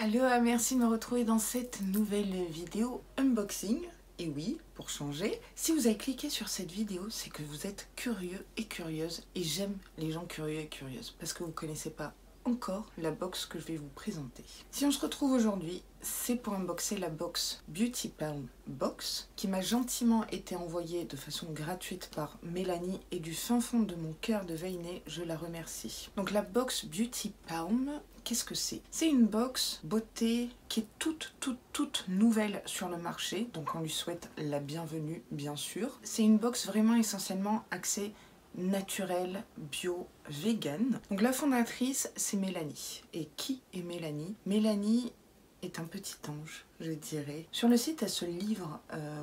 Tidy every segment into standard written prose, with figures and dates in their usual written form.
Aloha, merci de me retrouver dans cette nouvelle vidéo unboxing. Et oui, pour changer, si vous avez cliqué sur cette vidéo, c'est que vous êtes curieux et curieuse. Et j'aime les gens curieux et curieuses parce que vous ne connaissez pas encore la box que je vais vous présenter. Si on se retrouve aujourd'hui, c'est pour unboxer la box Beauty Palm Box qui m'a gentiment été envoyée de façon gratuite par Mélanie et du fin fond de mon cœur de Veinée, je la remercie. Donc la box Beauty Palm, qu'est-ce que c'est? C'est une box beauté qui est toute nouvelle sur le marché, donc on lui souhaite la bienvenue bien sûr. C'est une box vraiment essentiellement axée naturel, bio, vegan. Donc la fondatrice, c'est Mélanie. Et qui est Mélanie? Mélanie est un petit ange, je dirais. Sur le site, elle se livre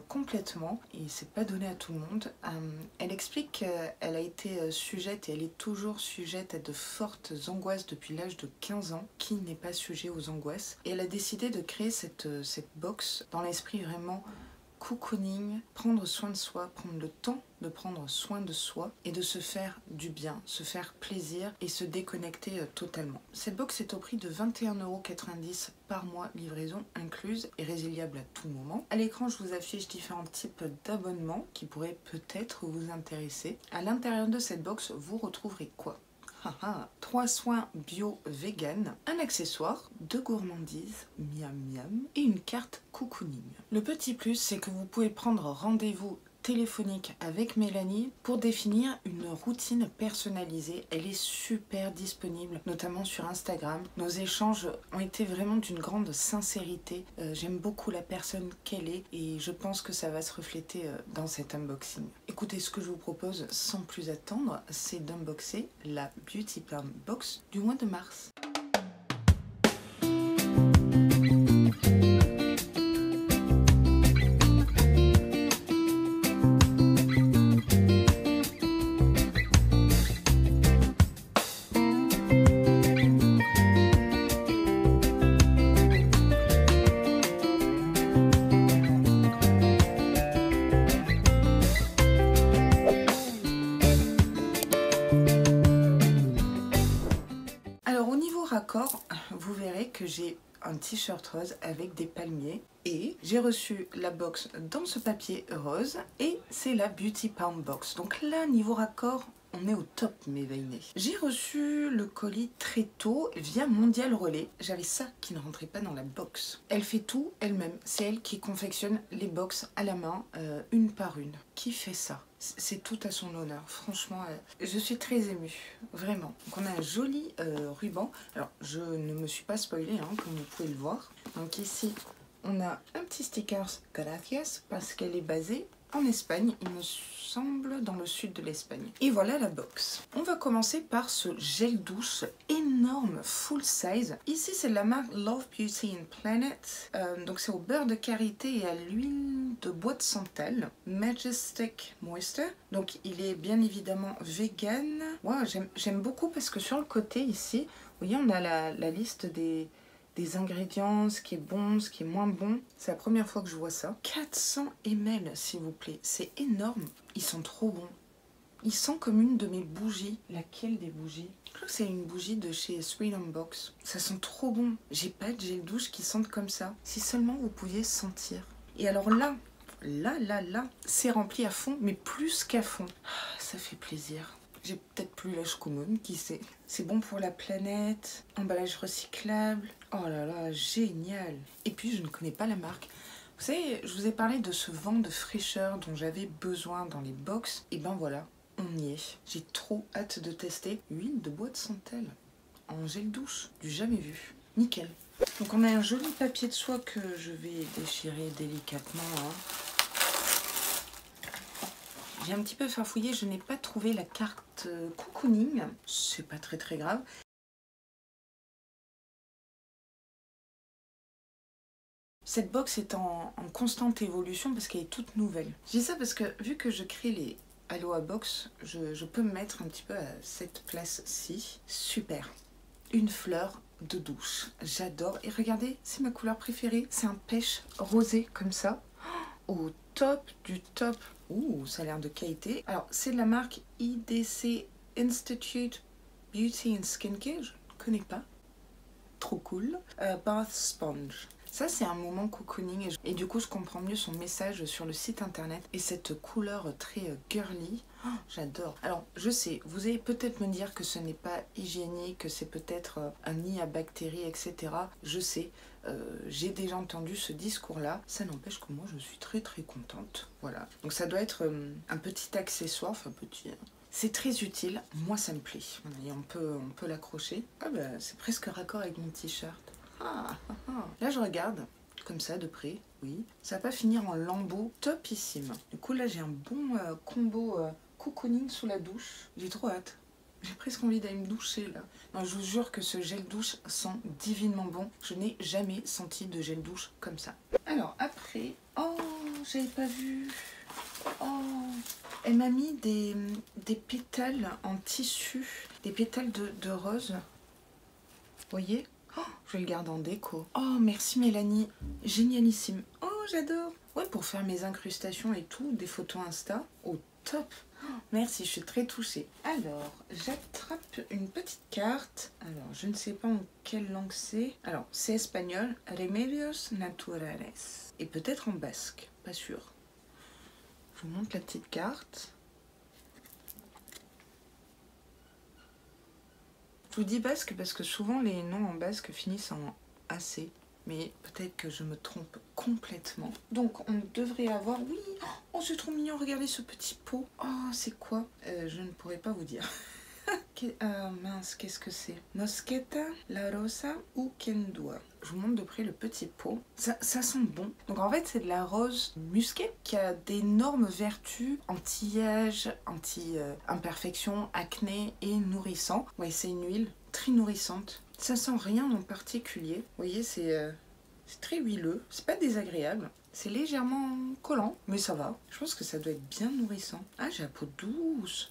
complètement et c'est pas donné à tout le monde. Elle explique qu'elle a été sujette et elle est toujours sujette à de fortes angoisses depuis l'âge de 15 ans. Qui n'est pas sujet aux angoisses? Et elle a décidé de créer cette box dans l'esprit vraiment cocooning, prendre soin de soi, prendre le temps de prendre soin de soi et de se faire du bien, se faire plaisir et se déconnecter totalement. Cette box est au prix de 21,90 € par mois, livraison incluse et résiliable à tout moment. À l'écran, je vous affiche différents types d'abonnements qui pourraient peut-être vous intéresser. À l'intérieur de cette box, vous retrouverez quoi? 3 soins bio-vegan, un accessoire, 2 gourmandises, miam miam, et une carte cocooning. Le petit plus, c'est que vous pouvez prendre rendez-vous téléphonique avec Mélanie pour définir une routine personnalisée. Elle est super disponible, notamment sur Instagram. Nos échanges ont été vraiment d'une grande sincérité. J'aime beaucoup la personne qu'elle est et je pense que ça va se refléter dans cet unboxing. Écoutez, ce que je vous propose sans plus attendre, c'est d'unboxer la Beauty Palm Box du mois de mars. Raccord, vous verrez que j'ai un t-shirt rose avec des palmiers et j'ai reçu la box dans ce papier rose et c'est la Beauty Palm Box. Donc là, niveau raccord, on est au top, mes Veinés. J'ai reçu le colis très tôt via Mondial Relais. J'avais ça qui ne rentrait pas dans la box. Elle fait tout elle-même. C'est elle qui confectionne les box à la main, une par une. Qui fait ça? C'est tout à son honneur. Franchement, je suis très émue. Vraiment. Donc on a un joli ruban. Alors, je ne me suis pas spoilée, hein, comme vous pouvez le voir. Donc ici, on a un petit sticker Gracias parce qu'elle est basée en Espagne, il me semble, dans le sud de l'Espagne. Et voilà la box. On va commencer par ce gel douche énorme, full size. Ici, c'est de la marque Love Beauty and Planet. Donc c'est au beurre de karité et à l'huile de bois de santal. Majestic Moisture. Donc il est bien évidemment vegan. Wow, j'aime beaucoup parce que sur le côté ici, vous voyez, on a la liste des ingrédients, ce qui est bon, ce qui est moins bon. C'est la première fois que je vois ça. 400 ml, s'il vous plaît. C'est énorme. Ils sont trop bons. Ils sentent comme une de mes bougies. Laquelle des bougies? Je crois que c'est une bougie de chez Sweet Box. Ça sent trop bon. J'ai pas de gel douche qui sente comme ça. Si seulement vous pouviez sentir. Et alors là, c'est rempli à fond, mais plus qu'à fond. Ça fait plaisir. J'ai peut-être plus l'âge commune, qui sait. C'est bon pour la planète, emballage recyclable. Oh là là, génial. Et puis, je ne connais pas la marque. Vous savez, je vous ai parlé de ce vent de fraîcheur dont j'avais besoin dans les box. Et ben voilà, on y est. J'ai trop hâte de tester huile de bois de santal en gel douche. Du jamais vu. Nickel. Donc, on a un joli papier de soie que je vais déchirer délicatement, hein. J'ai un petit peu farfouillé, je n'ai pas trouvé la carte cocooning. C'est pas très grave. Cette box est en constante évolution parce qu'elle est toute nouvelle. Je dis ça parce que vu que je crée les Aloha Box, je peux me mettre un petit peu à cette place-ci. Super. Une fleur de douche. J'adore. Et regardez, c'est ma couleur préférée. C'est un pêche rosé comme ça. Au top du top. Ouh, ça a l'air de qualité. Alors, c'est de la marque IDC Institute Beauty and Skincare. Je ne connais pas. trop cool. Bath Sponge. Ça, c'est un moment cocooning et du coup, je comprends mieux son message sur le site internet. Et cette couleur très girly, oh, j'adore. Alors, je sais, vous allez peut-être me dire que ce n'est pas hygiénique, que c'est peut-être un nid à bactéries, etc. Je sais, j'ai déjà entendu ce discours-là. Ça n'empêche que moi, je suis très très contente. Voilà. Donc, ça doit être un petit accessoire, enfin petit... C'est très utile, moi ça me plaît. Et on peut l'accrocher. Ah bah, c'est presque raccord avec mon t-shirt. Là je regarde, comme ça de près, oui. Ça va pas finir en lambeau topissime. Du coup là j'ai un bon combo cocooning sous la douche. J'ai trop hâte. J'ai presque envie d'aller me doucher là. Non, je vous jure que ce gel douche sent divinement bon. Je n'ai jamais senti de gel douche comme ça. Alors après, oh j'avais pas vu. Oh, elle m'a mis des pétales en tissu, des pétales de rose. Vous voyez? Oh, je le garde en déco. Oh, merci Mélanie. Génialissime. Oh, j'adore. Ouais, pour faire mes incrustations et tout, des photos Insta. Oh, top. Oh, merci, je suis très touchée. Alors, j'attrape une petite carte. Alors, je ne sais pas en quelle langue c'est. Alors, c'est espagnol. Remedios naturales. Et peut-être en basque. Pas sûr. Je vous montre la petite carte. Je vous dis basque parce que souvent les noms en basque finissent en AC, mais peut-être que je me trompe complètement. Donc on devrait avoir, oui, oh c'est trop mignon, regardez ce petit pot. Oh c'est quoi? Je ne pourrais pas vous dire. Mince, qu'est-ce que c'est? Mosqueta, La Rosa ou Kendua. Je vous montre de près le petit pot. Ça sent bon. Donc en fait, c'est de la rose musquée qui a d'énormes vertus anti-âge, anti-imperfection, acné et nourrissant. Ouais, c'est une huile très nourrissante. Ça sent rien en particulier. Vous voyez, c'est très huileux. C'est pas désagréable. C'est légèrement collant, mais ça va. Je pense que ça doit être bien nourrissant. Ah, j'ai la peau douce.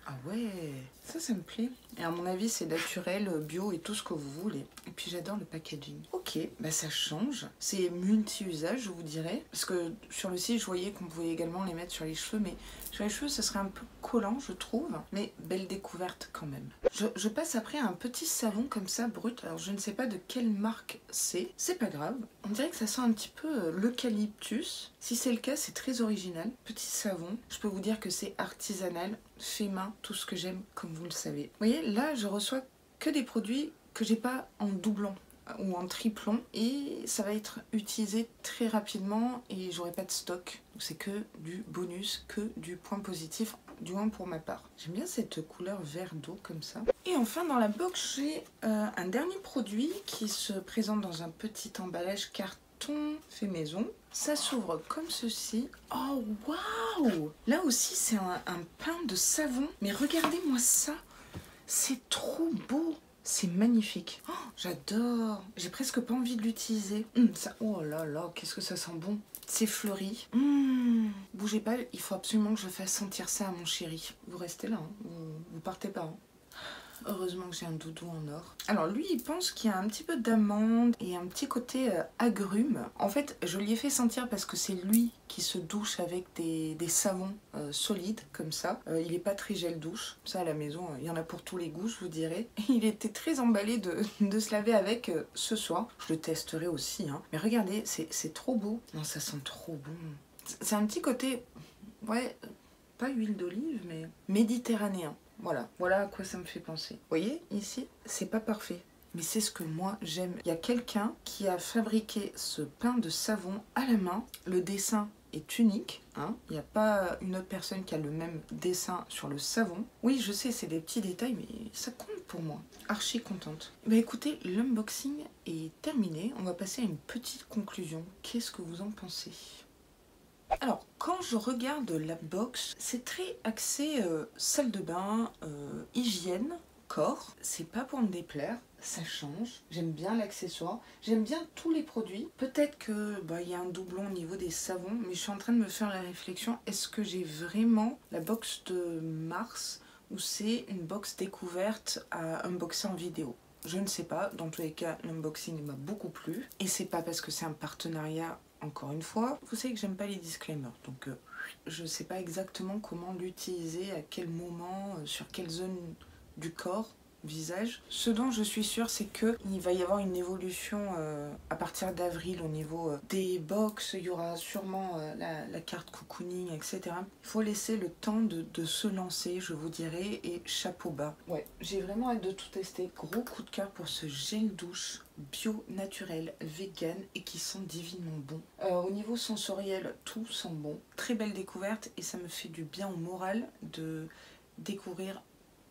Ah ouais, ça me plaît. Et à mon avis, c'est naturel, bio et tout ce que vous voulez. Et puis j'adore le packaging. Ok, bah ça change. C'est multi-usage, je vous dirais. Parce que sur le site, je voyais qu'on pouvait également les mettre sur les cheveux. Mais sur les cheveux, ça serait un peu collant, je trouve. Mais belle découverte quand même. Je passe après à un petit savon comme ça, brut. Alors je ne sais pas de quelle marque c'est. C'est pas grave. On dirait que ça sent un petit peu l'eucalyptus. Si c'est le cas, c'est très original. Petit savon. Je peux vous dire que c'est artisanal, fait main, tout ce que j'aime, comme vous le savez. Vous voyez, là, je reçois que des produits que j'ai pas en doublon ou en triplon et ça va être utilisé très rapidement et j'aurai pas de stock. Donc c'est que du bonus, que du point positif, du moins pour ma part. J'aime bien cette couleur vert d'eau comme ça. Et enfin dans la box j'ai un dernier produit qui se présente dans un petit emballage carton fait maison. Ça s'ouvre comme ceci. Oh waouh! Là aussi c'est un pain de savon. Mais regardez-moi ça. C'est trop beau. C'est magnifique. Oh, j'adore. J'ai presque pas envie de l'utiliser. Ça, oh là là, qu'est-ce que ça sent bon. C'est fleuri. Bougez pas, il faut absolument que je fasse sentir ça à mon chéri. Vous restez là, hein. Vous partez pas. Hein. Heureusement que j'ai un doudou en or. Alors lui, il pense qu'il y a un petit peu d'amande et un petit côté agrume. En fait, je lui ai fait sentir parce que c'est lui qui se douche avec des savons solides comme ça. Il n'est pas très gel douche. Ça à la maison, il y en a pour tous les goûts, je vous dirais. Il était très emballé de se laver avec ce soir. Je le testerai aussi. Hein. Mais regardez, c'est trop beau. Non, ça sent trop bon. C'est un petit côté, ouais, pas huile d'olive, mais méditerranéen. Voilà à quoi ça me fait penser. Vous voyez, ici, c'est pas parfait. Mais c'est ce que moi j'aime. Il y a quelqu'un qui a fabriqué ce pain de savon à la main. Le dessin est unique. Hein. Il n'y a pas une autre personne qui a le même dessin sur le savon. Oui, je sais, c'est des petits détails, mais ça compte pour moi. Archi contente. Bah écoutez, l'unboxing est terminé. On va passer à une petite conclusion. Qu'est-ce que vous en pensez ? Alors, quand je regarde la box, c'est très axé salle de bain, hygiène, corps. C'est pas pour me déplaire, ça change. J'aime bien l'accessoire, j'aime bien tous les produits. Peut-être que y a un doublon au niveau des savons, mais je suis en train de me faire la réflexion, est-ce que j'ai vraiment la box de mars ou c'est une box découverte à unboxer en vidéo ? Je ne sais pas, dans tous les cas, l'unboxing m'a beaucoup plu. Et c'est pas parce que c'est un partenariat. Encore une fois, vous savez que j'aime pas les disclaimers, donc je sais pas exactement comment l'utiliser, à quel moment, sur quelle zone du corps. visage. Ce dont je suis sûre, c'est qu'il va y avoir une évolution à partir d'avril au niveau des box. Il y aura sûrement la carte cocooning, etc. Il faut laisser le temps de se lancer, je vous dirais, et chapeau bas. Ouais, j'ai vraiment hâte de tout tester. Gros coup de cœur pour ce gel douche bio, naturel, vegan et qui sent divinement bon. Au niveau sensoriel, tout sent bon. Très belle découverte et ça me fait du bien au moral de découvrir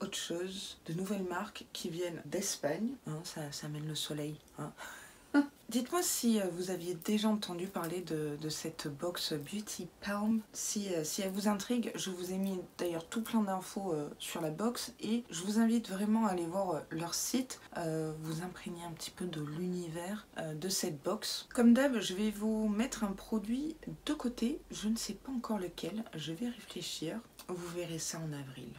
autre chose, de nouvelles marques qui viennent d'Espagne, hein, ça amène le soleil. Hein. Dites-moi si vous aviez déjà entendu parler de cette box Beauty Palm. Si elle vous intrigue, je vous ai mis d'ailleurs tout plein d'infos sur la box et je vous invite vraiment à aller voir leur site, vous imprégner un petit peu de l'univers de cette box. Comme d'hab, je vais vous mettre un produit de côté, je ne sais pas encore lequel, je vais réfléchir, vous verrez ça en avril.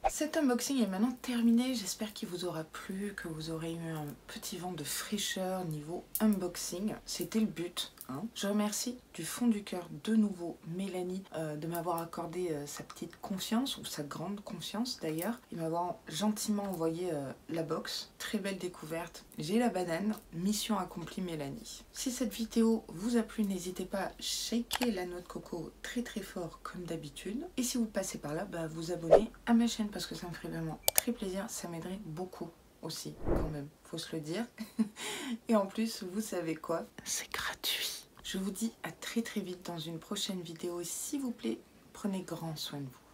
Cet unboxing est maintenant terminé, j'espère qu'il vous aura plu, que vous aurez eu un petit vent de fraîcheur niveau unboxing, c'était le but. Hein. Je remercie du fond du cœur de nouveau Mélanie de m'avoir accordé sa petite confiance, ou sa grande confiance d'ailleurs, et m'avoir gentiment envoyé la box. Très belle découverte, j'ai la banane, mission accomplie Mélanie. Si cette vidéo vous a plu, n'hésitez pas à shaker la noix de coco très très fort comme d'habitude. Et si vous passez par là, vous abonnez à ma chaîne parce que ça me ferait vraiment très plaisir, ça m'aiderait beaucoup aussi quand même, faut se le dire. Et en plus, vous savez quoi? C'est gratuit. Je vous dis à très très vite dans une prochaine vidéo et s'il vous plaît, prenez grand soin de vous.